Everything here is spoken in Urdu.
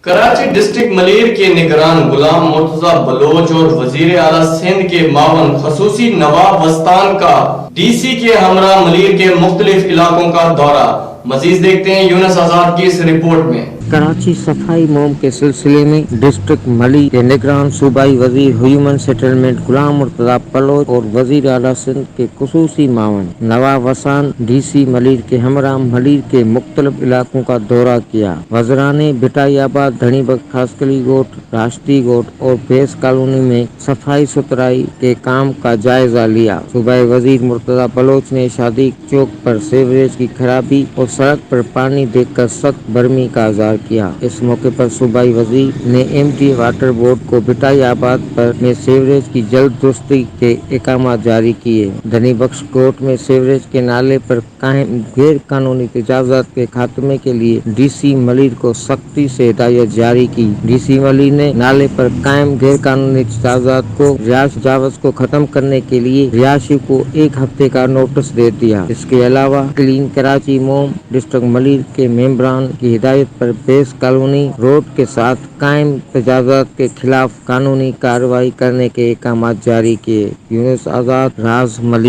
کراچی ڈسٹرکٹ ملیر کے نگران غلام مرتضی بلوچ اور وزیر اعلیٰ سندھ کے معاون خصوصی نواب وسطان کا ڈی سی کے ہمراہ ملیر کے مختلف علاقوں کا دورہ۔ مزید دیکھتے ہیں یونس آزاد کی اس رپورٹ میں۔ کراچی صفائی مہم کے سلسلے میں ڈسٹرکٹ ملی کے نگران صوبائی وزیر ہیومن سیٹلمنٹ غلام مرتضی بلوچ اور وزیر اعلیٰ سندھ کے خصوصی معاون نواب وسطان ڈی سی ملیر کے ہمراہ ملیر کے مختلف علاقوں کا دورہ کیا۔ وزراء نے بٹائی آباد، دھنی بخش، خاصکلی گوٹ، راشٹری گوٹ اور بیس کالونی میں صفائی ستھرائی کے کام کا جائزہ لیا۔ صوبائی وزیر مرتضی بلوچ نے شادی چوک پر سیوریج کی خرابی اور سڑک پر پانی دیکھ کر سخت برہمی کا اظہار کیا۔ اس موقع پر صوبائی وزیر نے ایم ڈی واٹر بورڈ کو بٹائی آباد میں سیوریج کی جلد درستی کے احکامات جاری کیے۔ دھنی بخش گوٹ میں سیوریج کے نالے پر قائم غیر قانونی تجاوزات کے خاتمے کے لیے ڈی سی ملیر کو سختی سے ہدایت جاری کی۔ ڈی سی ملیر نے نالے پر قائم غیر قانونی تجاوزات کو تجاوز کو ختم کرنے کے لیے رہائشیوں کو 1 ہفتے کا نوٹس دے دیا۔ اس کے علاوہ کلین کراچی مہم ڈسٹرکٹ ملیر کے ممبران کی ہدایت پر بیس کالونی روڈ کے ساتھ قائم تجاوزات کے خلاف قانونی کارروائی کرنے کے احکامات جاری کیے۔ یونس آزاد، راز ملیر۔